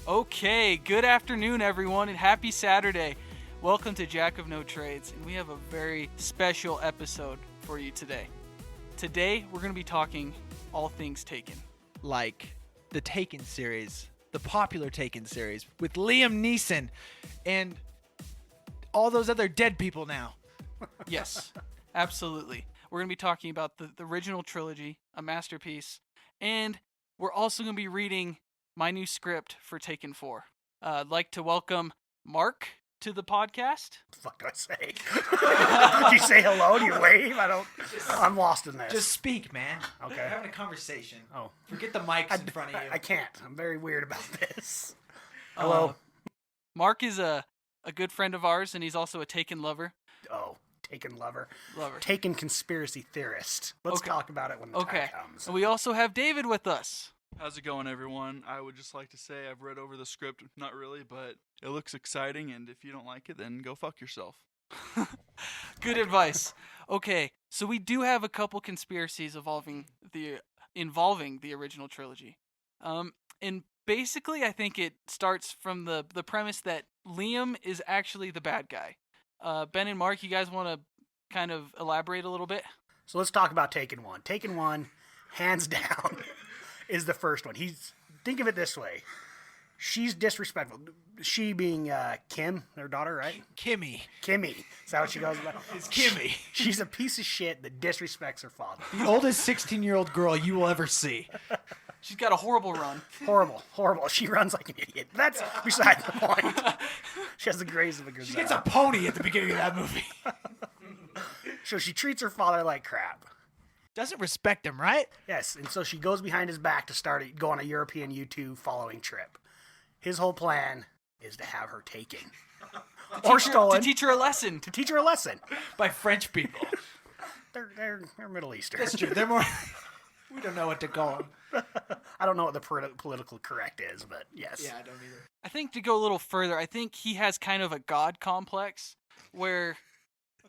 Okay, good afternoon, everyone, and happy Saturday. Welcome to Jack of No Trades, and we have a very special episode for you today. Today, we're going to be talking all things Taken. Like the Taken series, the popular Taken series with Liam Neeson and all those other dead people now. Yes, absolutely. We're going to be talking about the original trilogy, a masterpiece, and we're also going to be reading my new script for Taken 4. I'd like to welcome Mark to the podcast. What the fuck do I say? Do you say hello? Do you wave? I'm lost in this. Just speak, man. Okay. We're having a conversation. Oh. Forget the mics in front of you. I can't. I'm very weird about this. Hello. Mark is a good friend of ours, and he's also a Taken lover. Oh, Taken lover. Lover. Taken conspiracy theorist. Let's Okay. talk about it when the time comes. And we also have David with us. How's it going, everyone? I would just like to say I've read over the script. Not really, but it looks exciting, and if you don't like it, then go fuck yourself. Good advice. Okay, so we do have a couple conspiracies involving the original trilogy. And basically, I think it starts from the premise that Liam is actually the bad guy. Ben and Mark, you guys want to kind of elaborate a little bit? So let's talk about Taken 1. Taken 1, hands down, is the first one. Think of it this way. She's disrespectful. She being Kim, their daughter, right? Kimmy. Kimmy. Is that what she goes by? It's Kimmy. She's a piece of shit that disrespects her father. The oldest 16-year-old girl you will ever see. She's got a horrible run. Horrible. She runs like an idiot. That's beside the point. She has the grace of a gazelle. She gets a pony at the beginning of that movie. So she treats her father like crap. Doesn't respect him, right? Yes, and so she goes behind his back to go on a European U2 following trip. His whole plan is to have her taken. Or stolen. To teach her a lesson. To teach her a lesson. By French people. They're Middle Eastern. That's true. They're more... We don't know what to call them. I don't know what the political correct is, but yes. Yeah, I don't either. I think to go a little further, I think he has kind of a god complex where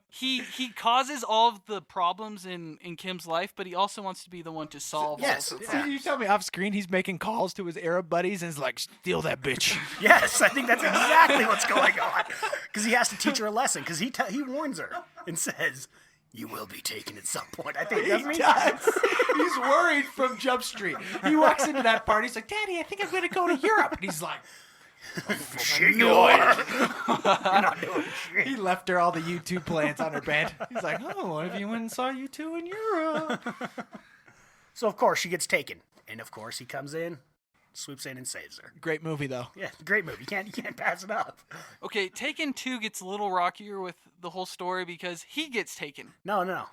he causes all of the problems in Kim's life, but he also wants to be the one to solve Yes, all of the yeah. problems. You tell me off screen he's making calls to his Arab buddies and is like, steal that bitch. Yes, I think that's exactly what's going on. Because he has to teach her a lesson. Because he warns her and says, "You will be taken at some point." I think doesn't he? does. He's worried from Jump Street. He walks into that party. He's like, "Daddy, I think I'm going to go to Europe." And he's like, Shit, you are. You're not doing shit. he left her all the U2 plans on her bed. He's like, "Oh, what if you went and saw U2 in Europe?" So, of course, she gets taken. And, of course, he comes in, swoops in, and saves her. Great movie, though. Yeah, great movie. You can't pass it up. Okay, Taken 2 gets a little rockier with the whole story because he gets taken. No. No,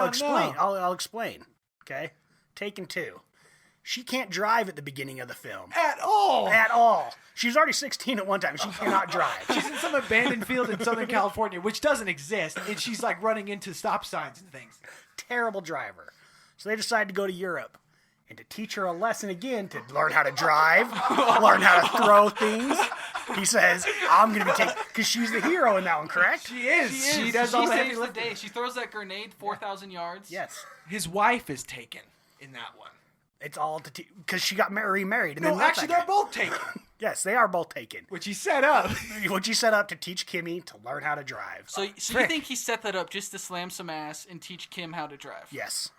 Explain. I'll explain. Okay? Taken 2. She can't drive at the beginning of the film. At all. At all. She's already 16 at one time. She cannot drive. She's in some abandoned field in Southern California, which doesn't exist, and she's like running into stop signs and things. Terrible driver. So they decide to go to Europe and to teach her a lesson again to learn how to drive, learn how to throw things. He says, "I'm going to be taken," because she's the hero in that one, correct? She is. She does all the heavy saves the lifting. day. She throws that grenade 4,000 yards. Yes. His wife is taken in that one. It's all to because she got remarried. And No, then left actually, that they're guy. both taken, Yes, they are both taken. which he set up. Which he set up to teach Kimmy to learn how to drive. So you think he set that up just to slam some ass and teach Kim how to drive? Yes,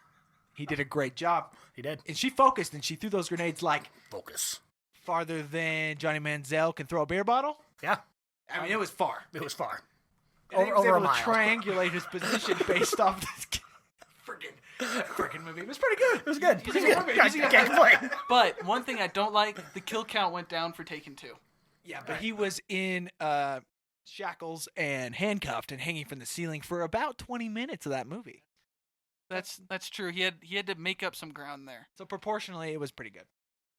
He did a great job. he did. And she focused, and she threw those grenades like Focus. farther than Johnny Manziel can throw a beer bottle. Yeah, I mean, it was far. it was far. And he was Over a able mile. to triangulate his position based off this freaking movie. It was pretty good. It was good. He's It was a good. good movie. Can't- He's a good can't complain. But one thing I don't like, the kill count went down for Taken 2. Yeah, but he was in shackles and handcuffed and hanging from the ceiling for about 20 minutes of that movie. That's true. He had to make up some ground there. So proportionally, it was pretty good.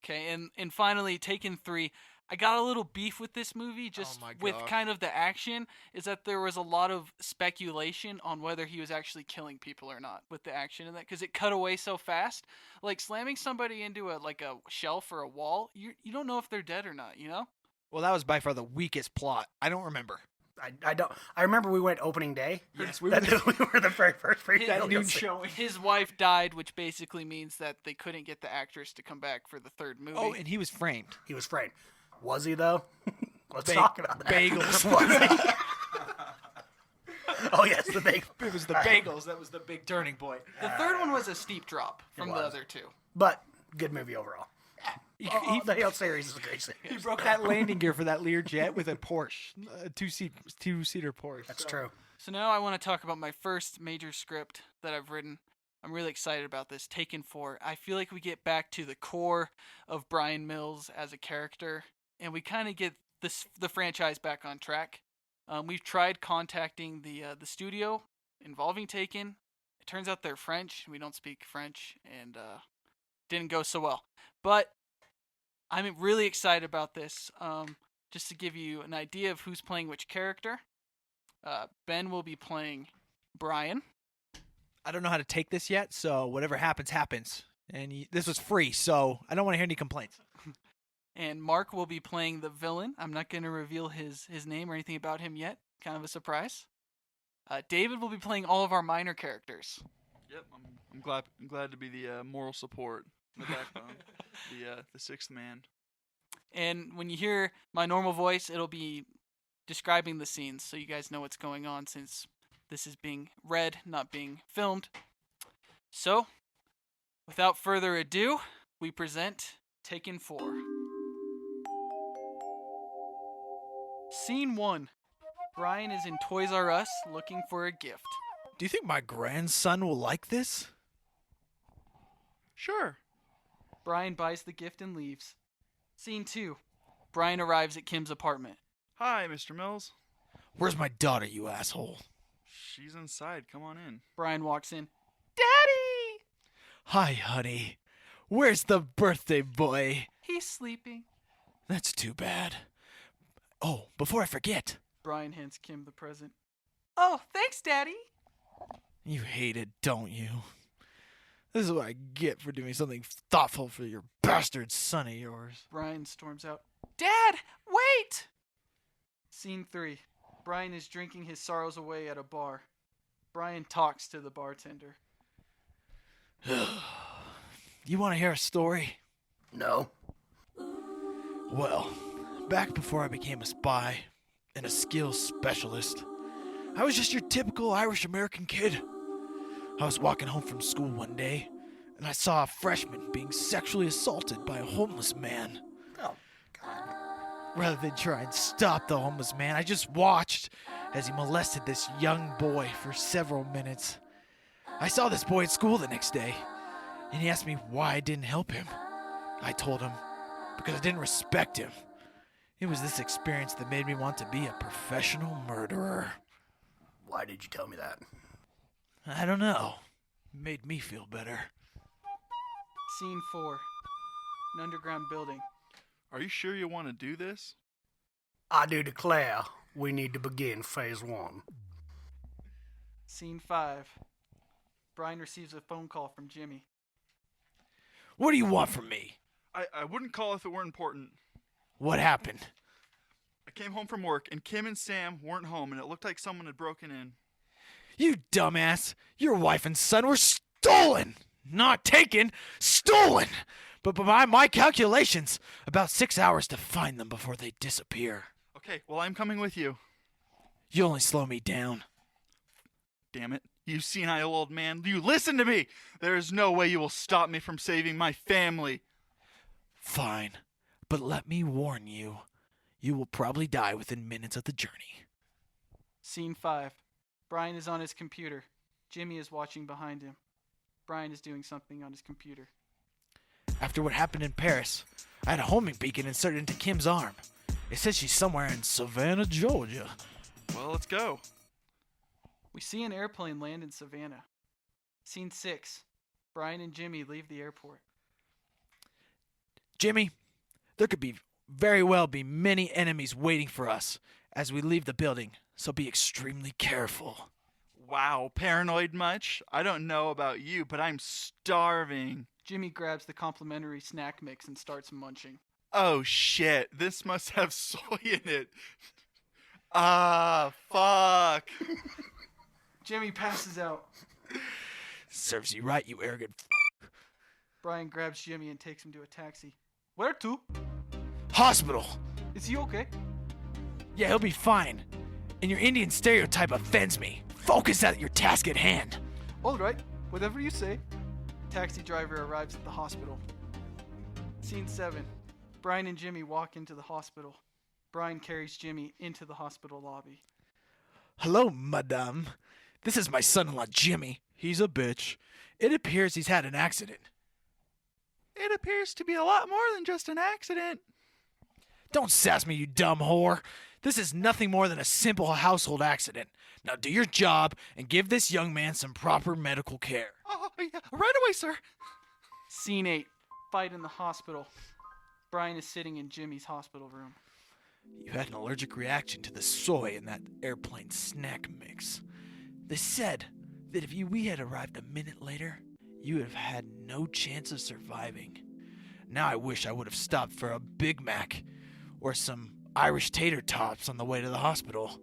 Okay, and finally, Taken 3. I got a little beef with this movie just my with gosh. kind of the action, is that there was a lot of speculation on whether he was actually killing people or not with the action in that, because it cut away so fast. Like slamming somebody into a shelf or a wall, you don't know if they're dead or not, you know? Well, that was by far the weakest plot. I don't remember. I don't. I remember we went opening day. Yes, we That we were the very first That noon showing. His wife died, which basically means that they couldn't get the actress to come back for the third movie. Oh, and he was framed. He was framed. Was he, though? Let's talk about that. Bagels. Was he? Oh, yes, the bagel. It was the bagels that was the big turning point. The third one was a steep drop from the was. Oh, Other two. But good movie overall. He, The whole series is a great series. he broke that landing gear for that Learjet with a Porsche, a two-seater Porsche. That's true. So now I want to talk about my first major script that I've written. I'm really excited about this, Taken 4. I feel like we get back to the core of Brian Mills as a character, and we kind of get the franchise back on track. We've tried contacting the studio involving Taken. It turns out they're French. We don't speak French, and didn't go so well. But I'm really excited about this. Just to give you an idea of who's playing which character, Ben will be playing Brian. I don't know how to take this yet, so whatever happens, happens. And this was free, so I don't want to hear any complaints. And Mark will be playing the villain. I'm not going to reveal his name or anything about him yet. Kind of a surprise. David will be playing all of our minor characters. Yep, I'm glad to be the moral support, the backbone, the sixth man. And when you hear my normal voice, it'll be describing the scenes, so you guys know what's going on, since this is being read, not being filmed. So, without further ado, we present Taken 4. Scene 1. Brian is in Toys R Us looking for a gift. Do you think my grandson will like this? Sure. Brian buys the gift and leaves. Scene 2. Brian arrives at Kim's apartment. Hi, Mr. Mills. Where's my daughter, you asshole? She's inside. Come on in. Brian walks in. Daddy! Hi, honey. Where's the birthday boy? He's sleeping. That's too bad. Oh, before I forget. Brian hands Kim the present. Oh, thanks, Daddy. You hate it, don't you? This is what I get for doing something thoughtful for your bastard son of yours. Brian storms out. Dad, wait! Scene 3. Brian is drinking his sorrows away at a bar. Brian talks to the bartender. You want to hear a story? No. Well, back before I became a spy and a skills specialist, I was just your typical Irish-American kid. I was walking home from school one day, and I saw a freshman being sexually assaulted by a homeless man. Oh, God. Rather than try and stop the homeless man, I just watched as he molested this young boy for several minutes. I saw this boy at school the next day, and he asked me why I didn't help him. I told him because I didn't respect him. It was this experience that made me want to be a professional murderer. Why did you tell me that? I don't know. It made me feel better. Scene 4. An underground building. Are you sure you want to do this? I do declare we need to begin phase 1. Scene 5. Brian receives a phone call from Jimmy. What do you want from me? I wouldn't call if it weren't important. What happened? I came home from work, and Kim and Sam weren't home, and it looked like someone had broken in. You dumbass! Your wife and son were stolen! Not taken, stolen! But by my calculations, about 6 hours to find them before they disappear. Okay, well, I'm coming with you. You only slow me down. Damn it. You senile old man. You listen to me! There is no way you will stop me from saving my family. Fine, but let me warn you. You will probably die within minutes of the journey. Scene 5. Brian is on his computer. Jimmy is watching behind him. Brian is doing something on his computer. After what happened in Paris, I had a homing beacon inserted into Kim's arm. It says she's somewhere in Savannah, Georgia. Well, let's go. We see an airplane land in Savannah. Scene 6. Brian and Jimmy leave the airport. Jimmy, there could very well be many enemies waiting for us as we leave the building, so be extremely careful. Wow, paranoid much? I don't know about you, but I'm starving. Jimmy grabs the complimentary snack mix and starts munching. Oh shit, this must have soy in it. Ah, fuck. Jimmy passes out. Serves you right, you arrogant Brian grabs Jimmy and takes him to a taxi. Where to? Hospital. Is he okay? Yeah, he'll be fine. And your Indian stereotype offends me. Focus at your task at hand. All right, whatever you say. Taxi driver arrives at the hospital. Scene 7. Brian and Jimmy walk into the hospital. Brian carries Jimmy into the hospital lobby. Hello, madame. This is my son-in-law, Jimmy. He's a bitch. It appears he's had an accident. It appears to be a lot more than just an accident. Don't sass me, you dumb whore. This is nothing more than a simple household accident. Now do your job and give this young man some proper medical care. Oh, yeah, right away, sir. Scene 8. Fight in the hospital. Brian is sitting in Jimmy's hospital room. You had an allergic reaction to the soy in that airplane snack mix. They said that if we had arrived a minute later, you would have had no chance of surviving. Now I wish I would have stopped for a Big Mac or some Irish tater tots on the way to the hospital.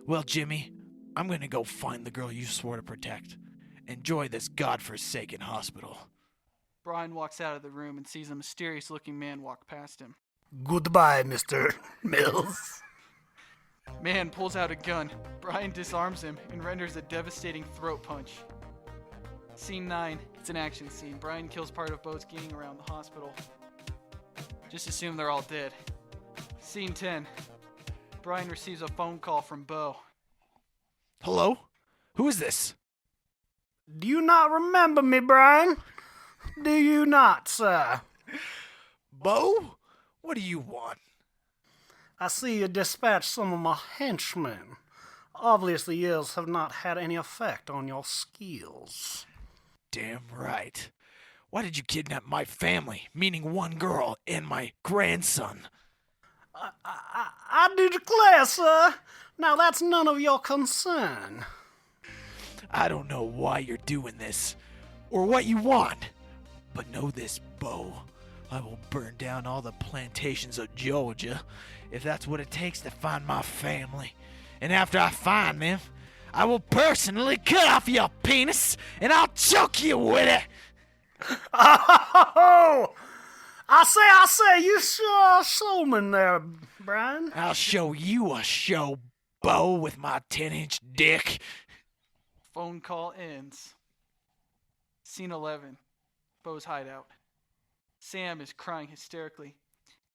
Well, Jimmy, I'm gonna go find the girl you swore to protect. Enjoy this godforsaken hospital. Brian walks out of the room and sees a mysterious-looking man walk past him. Goodbye, Mr. Mills. Man pulls out a gun. Brian disarms him and renders a devastating throat punch. Scene 9. It's an action scene. Brian kills part of Bo's gang around the hospital. Just assume they're all dead. Scene 10. Brian receives a phone call from Bo. Hello? Who is this? Do you not remember me, Brian? Do you not, sir? Bo? What do you want? I see you dispatched some of my henchmen. Obviously, yours have not had any effect on your skills. Damn right. Why did you kidnap my family, meaning one girl and my grandson? I do declare, sir. Now that's none of your concern. I don't know why you're doing this, or what you want, but know this, Bo. I will burn down all the plantations of Georgia if that's what it takes to find my family. And after I find them, I will personally cut off your penis and I'll choke you with it. Oh! I say, you sure a showman there, Brian. I'll show you a show, Bo, with my 10-inch dick. Phone call ends. Scene 11. Bo's hideout. Sam is crying hysterically.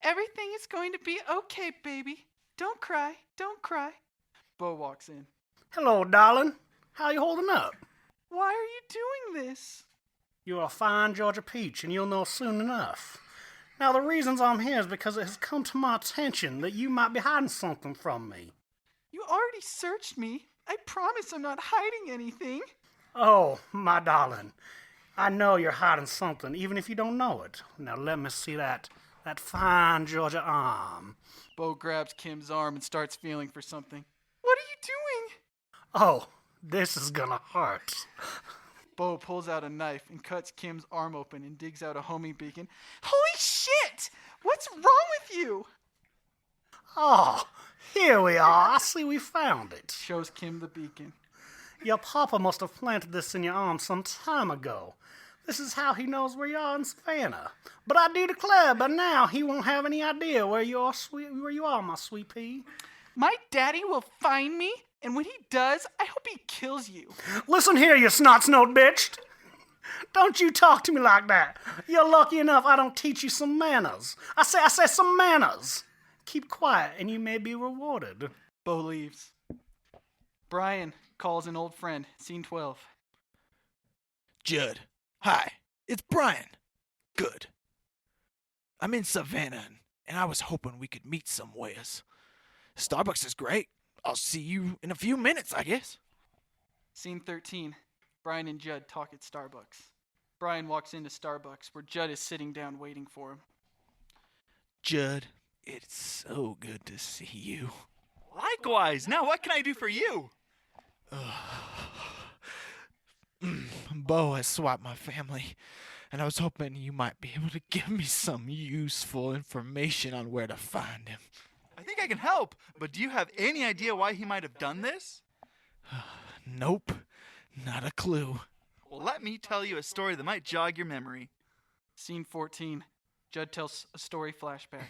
Everything is going to be okay, baby. Don't cry. Don't cry. Bo walks in. Hello, darling. How you holding up? Why are you doing this? You're a fine Georgia peach, and you'll know soon enough. Now, the reasons I'm here is because it has come to my attention that you might be hiding something from me. You already searched me. I promise I'm not hiding anything. Oh, my darling. I know you're hiding something, even if you don't know it. Now, let me see that fine Georgia arm. Bo grabs Kim's arm and starts feeling for something. What are you doing? Oh, this is gonna hurt. Bo pulls out a knife and cuts Kim's arm open and digs out a homing beacon. Holy shit! What's wrong with you? Oh, here we are. I see we found it. Shows Kim the beacon. Your papa must have planted this in your arm some time ago. This is how he knows where you are in Savannah. But I do declare, by now he won't have any idea where you are, my sweet pea. My daddy will find me, and when he does, I hope he kills you. Listen here, you snot-snowed bitch. Don't you talk to me like that. You're lucky enough I don't teach you some manners. I say some manners. Keep quiet, and you may be rewarded. Bo leaves. Brian calls an old friend. Scene 12. Judd, hi, it's Brian. Good. I'm in Savannah, and I was hoping we could meet somewheres. Starbucks is great. I'll see you in a few minutes, I guess. Scene 13. Brian and Judd talk at Starbucks. Brian walks into Starbucks, where Judd is sitting down waiting for him. Judd, it's so good to see you. Likewise. Now what can I do for you? Bo has swapped my family, and I was hoping you might be able to give me some useful information on where to find him. I think I can help, but do you have any idea why he might have done this? Nope, not a clue. Well, let me tell you a story that might jog your memory. Scene 14. Judd tells a story flashback.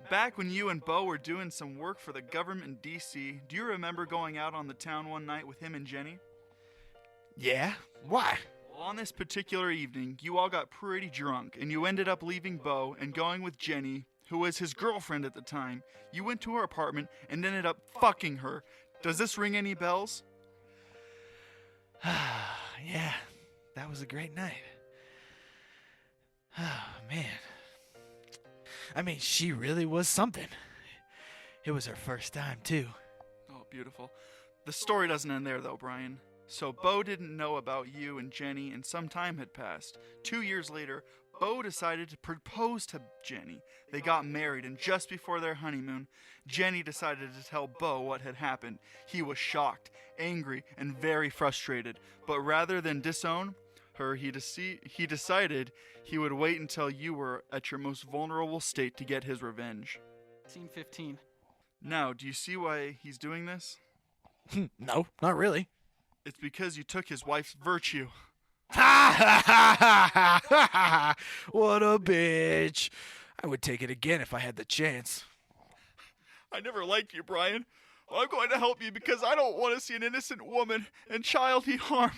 Back when you and Bo were doing some work for the government in D.C., do you remember going out on the town one night with him and Jenny? Yeah? Why? Well, on this particular evening, you all got pretty drunk, and you ended up leaving Bo and going with Jenny, who was his girlfriend at the time. You went to her apartment and ended up fucking her. Does this ring any bells? Yeah, that was a great night. Oh, man. I mean, she really was something. It was her first time, too. Oh, beautiful. The story doesn't end there, though, Brian. So Bo didn't know about you and Jenny, and some time had passed. 2 years later, Bo decided to propose to Jenny. They got married, and just before their honeymoon, Jenny decided to tell Bo what had happened. He was shocked, angry, and very frustrated. But rather than disown her, he decided he would wait until you were at your most vulnerable state to get his revenge. Scene 15. Now, Do you see why he's doing this? No, not really. It's because you took his wife's virtue. Ha ha ha ha ha ha! What a bitch. I would take it again if I had the chance. I never liked you, Brian. Well, I'm going to help you because I don't want to see an innocent woman and child he harmed.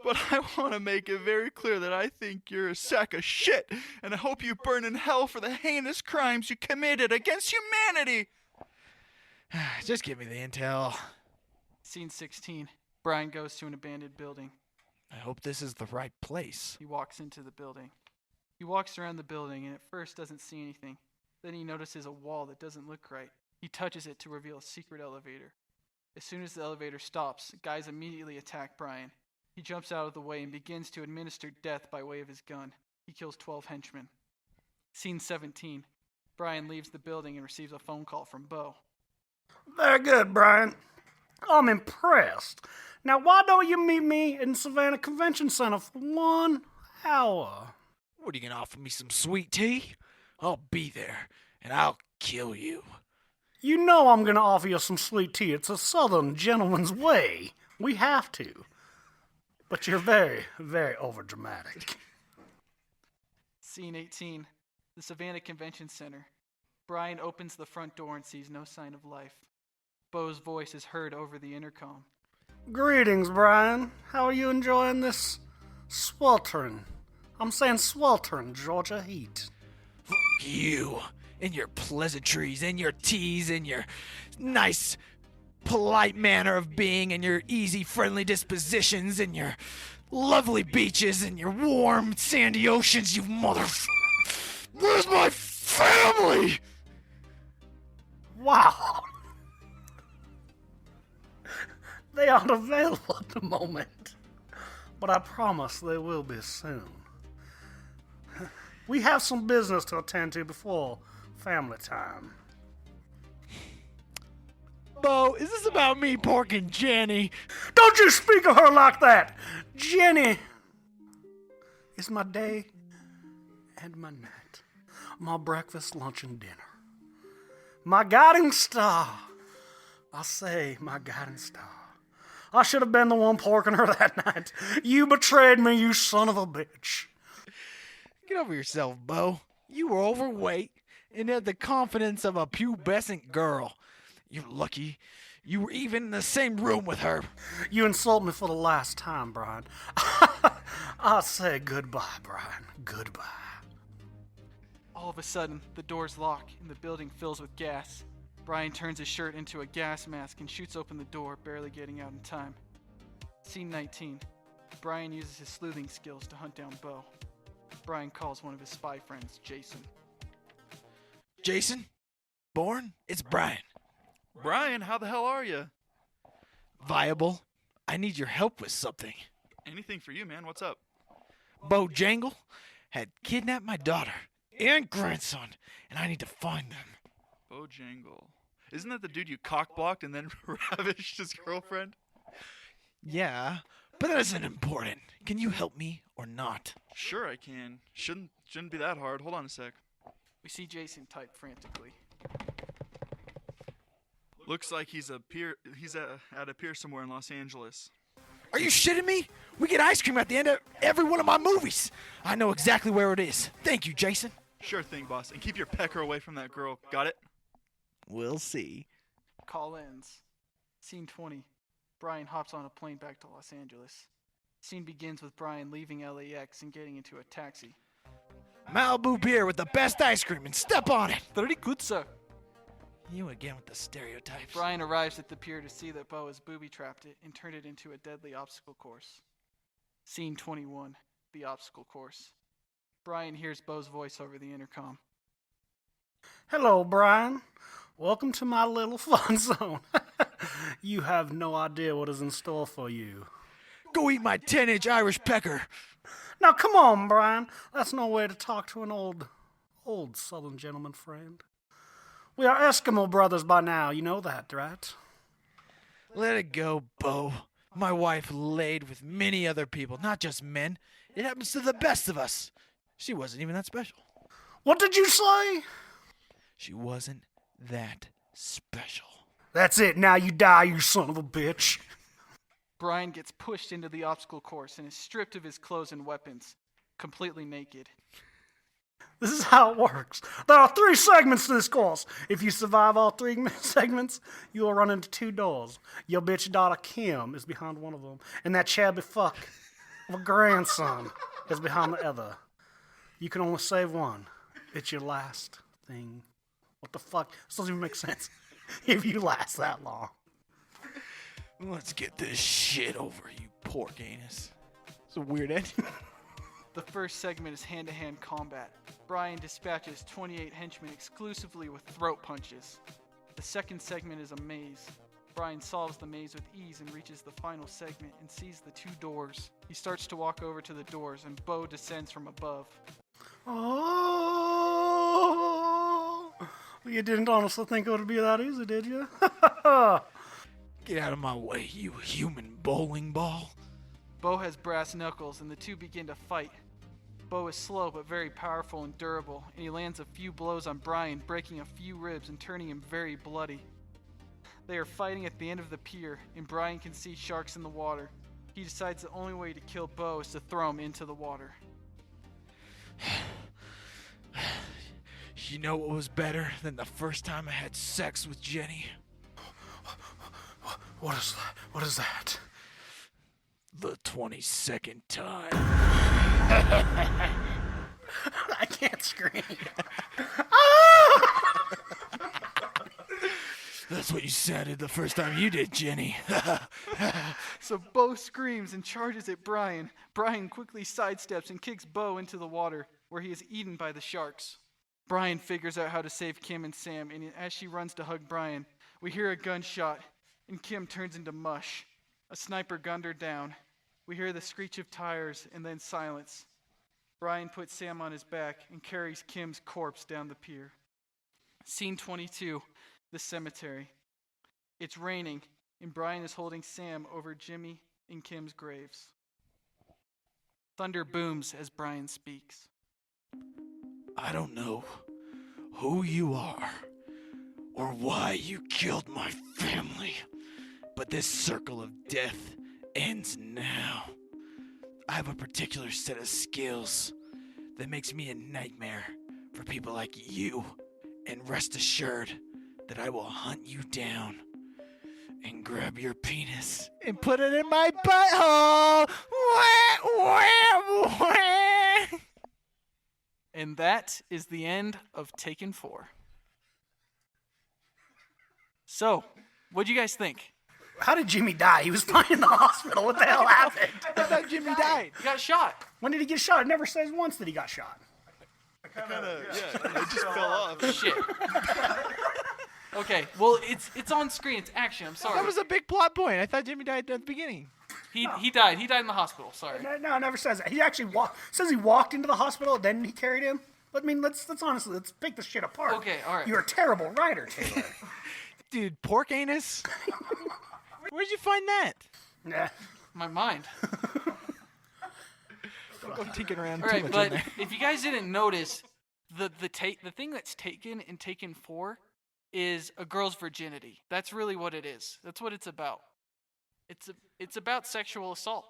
But I want to make it very clear that I think you're a sack of shit, and I hope you burn in hell for the heinous crimes you committed against humanity. Just give me the intel. Scene 16. Brian goes to an abandoned building. I hope this is the right place. He walks into the building. He walks around the building and at first doesn't see anything. Then he notices a wall that doesn't look right. He touches it to reveal a secret elevator. As soon as the elevator stops, guys immediately attack Brian. He jumps out of the way and begins to administer death by way of his gun. He kills 12 henchmen. Scene 17. Brian leaves the building and receives a phone call from Bo. Very good, Brian. I'm impressed. Now, why don't you meet me in Savannah Convention Center for 1 hour? What, are you going to offer me some sweet tea? I'll be there, and I'll kill you. You know I'm going to offer you some sweet tea. It's a southern gentleman's way. We have to. But you're very, very overdramatic. Scene 18. The Savannah Convention Center. Brian opens the front door and sees no sign of life. Bo's voice is heard over the intercom. Greetings, Brian. How are you enjoying this sweltering Georgia heat? Fuck you, and your pleasantries, and your teas, and your nice, polite manner of being, and your easy, friendly dispositions, and your lovely beaches, and your warm, sandy oceans, you motherfucker. Where's my family? Wow. They aren't available at the moment, but I promise they will be soon. We have some business to attend to before family time. Bo, is this about me porking Jenny? Don't you speak of her like that! Jenny is my day and my night. My breakfast, lunch, and dinner. My guiding star. I say my guiding star. I should have been the one porking her that night. You betrayed me, you son of a bitch. Get over yourself, Bo. You were overweight and had the confidence of a pubescent girl. You're lucky you were even in the same room with her. You insult me for the last time, Brian. I say goodbye, Brian. Goodbye. All of a sudden, the doors lock and the building fills with gas. Brian turns his shirt into a gas mask and shoots open the door, barely getting out in time. Scene 19. Brian uses his sleuthing skills to hunt down Bo. Brian calls one of his spy friends, Jason. Jason? Bourne? It's Brian. Brian, how the hell are you? Viable. I need your help with something. Anything for you, man. What's up? Bo Jangle had kidnapped my daughter and grandson, and I need to find them. Bojangle. Isn't that the dude you cock-blocked and then ravished his girlfriend? Yeah, but that isn't important. Can you help me or not? Sure I can. Shouldn't be that hard. Hold on a sec. We see Jason type frantically. Looks like he's at a pier somewhere in Los Angeles. Are you shitting me? We get ice cream at the end of every one of my movies. I know exactly where it is. Thank you, Jason. Sure thing, boss. And keep your pecker away from that girl. Got it? We'll see. Call ends. Scene 20. Brian hops on a plane back to Los Angeles. Scene begins with Brian leaving LAX and getting into a taxi. Malibu beer with the best ice cream and step on it. Very good, sir. You again with the stereotypes. Brian arrives at the pier to see that Bo has booby-trapped it and turned it into a deadly obstacle course. Scene 21. The obstacle course. Brian hears Bo's voice over the intercom. Hello, Brian. Welcome to my little fun zone. You have no idea what is in store for you. Go eat my 10-inch Irish pecker. Now, come on, Brian. That's no way to talk to an old Southern gentleman friend. We are Eskimo brothers by now. You know that, right? Let it go, Bo. My wife laid with many other people, not just men. It happens to the best of us. She wasn't even that special. What did you say? She wasn't that special. That's it. Now you die, you son of a bitch. Brian gets pushed into the obstacle course and is stripped of his clothes and weapons, completely naked. This is how it works. There are 3 segments to this course. If you survive all 3 segments, you will run into 2 doors. Your bitch daughter Kim is behind one of them, and that shabby fuck of a grandson is behind the other. You can only save one. It's your last thing. What the fuck? This doesn't even make sense if you last that long. Let's get this shit over, you pork anus. It's a weird ending. The first segment is hand-to-hand combat. Brian dispatches 28 henchmen exclusively with throat punches. The second segment is a maze. Brian solves the maze with ease and reaches the final segment and sees the 2 doors. He starts to walk over to the doors and Bo descends from above. Oh, you didn't honestly think it would be that easy, did you? Get out of my way, you human bowling ball. Bo has brass knuckles and the 2 begin to fight. Bo is slow but very powerful and durable, and he lands a few blows on Brian, breaking a few ribs and turning him very bloody. They are fighting at the end of the pier, and Brian can see sharks in the water. He decides the only way to kill Bo is to throw him into the water. You know what was better than the first time I had sex with Jenny? What is that? What is that? The 22nd time. I can't scream. That's what you sounded the first time you did, Jenny. So Bo screams and charges at Brian. Brian quickly sidesteps and kicks Bo into the water, where he is eaten by the sharks. Brian figures out how to save Kim and Sam, and as she runs to hug Brian, we hear a gunshot, and Kim turns into mush. A sniper gunned her down. We hear the screech of tires and then silence. Brian puts Sam on his back and carries Kim's corpse down the pier. Scene 22, the cemetery. It's raining, and Brian is holding Sam over Jimmy and Kim's graves. Thunder booms as Brian speaks. I don't know who you are or why you killed my family, but this circle of death ends now. I have a particular set of skills that makes me a nightmare for people like you, and rest assured that I will hunt you down and grab your penis and put it in my butthole. And that is the end of Taken 4. So, what'd you guys think? How did Jimmy die? He was fine in the hospital. What the hell happened? I thought Jimmy died. He got shot. When did he get shot? It never says once that he got shot. It just fell off. Shit. Okay, well, it's on screen. It's action. I'm sorry. That was a big plot point. I thought Jimmy died at the beginning. He died. He died in the hospital. Sorry. No, it never says that. He actually says he walked into the hospital, then he carried him. But I mean, let's honestly, let's pick this shit apart. Okay, all right. You're a terrible writer, Taylor. Dude, pork anus? Where'd you find that? Nah. My mind. Don't go tinking around All too right, much but in there. if you guys didn't notice, the thing that's taken in Taken 4 is a girl's virginity. That's really what it is. That's what it's about. It's about sexual assault.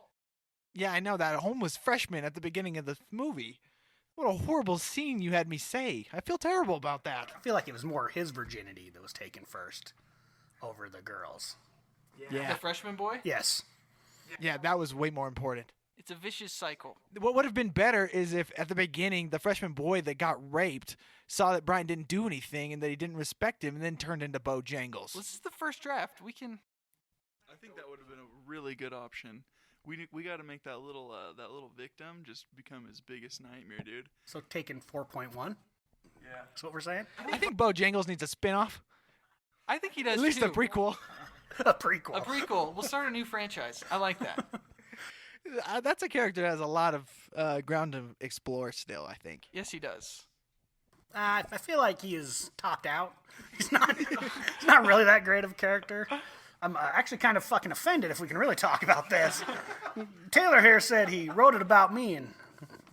Yeah, I know that. A homeless freshman at the beginning of the movie. What a horrible scene you had me say. I feel terrible about that. I feel like it was more his virginity that was taken first over the girls. Yeah. The freshman boy? Yes. Yeah, that was way more important. It's a vicious cycle. What would have been better is if at the beginning the freshman boy that got raped saw that Brian didn't do anything and that he didn't respect him and then turned into Bojangles. This is the first draft. We can. I think that would have been a really good option. We got to make that little victim just become his biggest nightmare, dude. So taking 4.1? Yeah. That's what we're saying? I think Bojangles needs a spin-off. I think he does At least too. a prequel. A prequel. A prequel. We'll start a new franchise. I like that. That's a character that has a lot of ground to explore still, I think. Yes, he does. I feel like he is topped out. He's not really that great of a character. I'm actually kind of fucking offended if we can really talk about this. Taylor here said he wrote it about me and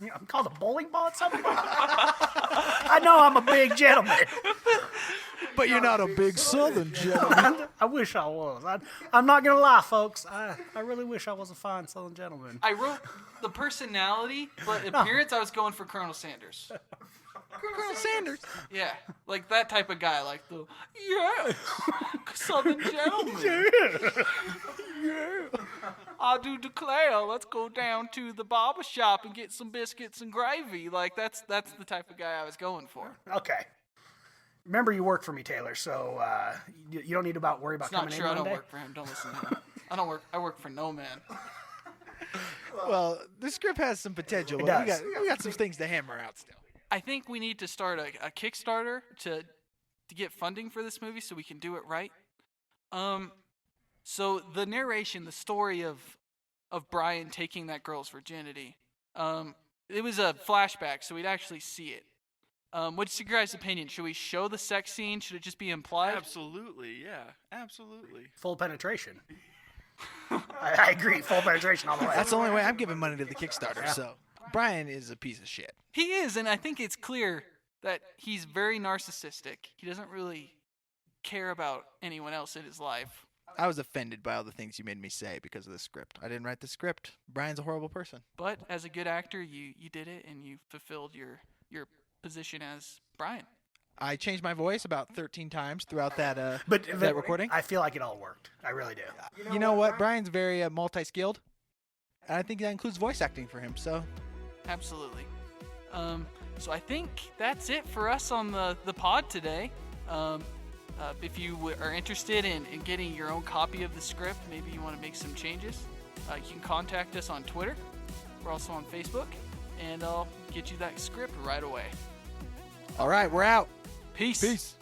I'm called a bowling ball at some point. I know I'm a big gentleman. But you're not a big Southern gentleman. I wish I was. I'm not going to lie, folks. I really wish I was a fine Southern gentleman. I wrote the personality, but appearance, I was going for Colonel Sanders. Colonel Sanders. Yeah, like that type of guy, like the Southern gentleman. I do declare, let's go down to the barber shop and get some biscuits and gravy. Like that's the type of guy I was going for. Okay. Remember, you work for me, Taylor, so you don't need to worry about It's not coming true. in I don't Monday. work for him. Don't listen to him. I don't work. I work for no man. Well, the script has some potential, It but does. we got some things to hammer out still. I think we need to start a Kickstarter to get funding for this movie so we can do it right. So the narration, the story of Brian taking that girl's virginity, it was a flashback, so we'd actually see it. What's your guys' opinion? Should we show the sex scene? Should it just be implied? Absolutely, yeah, absolutely. Full penetration. I agree. Full penetration all the way. That's the only way I'm giving money to the Kickstarter, so Brian is a piece of shit. He is, and I think it's clear that he's very narcissistic. He doesn't really care about anyone else in his life. I was offended by all the things you made me say because of the script. I didn't write the script. Brian's a horrible person. But as a good actor, you did it, and you fulfilled your position as Brian. I changed my voice about 13 times throughout that But recording. I feel like it all worked. I really do. You know what? Brian's very multi-skilled, and I think that includes voice acting for him. So Absolutely. So I think that's it for us on the pod today. If you are interested in getting your own copy of the script, maybe you want to make some changes, you can contact us on Twitter. We're also on Facebook, and I'll get you that script right away. all right, we're out. Peace. Peace.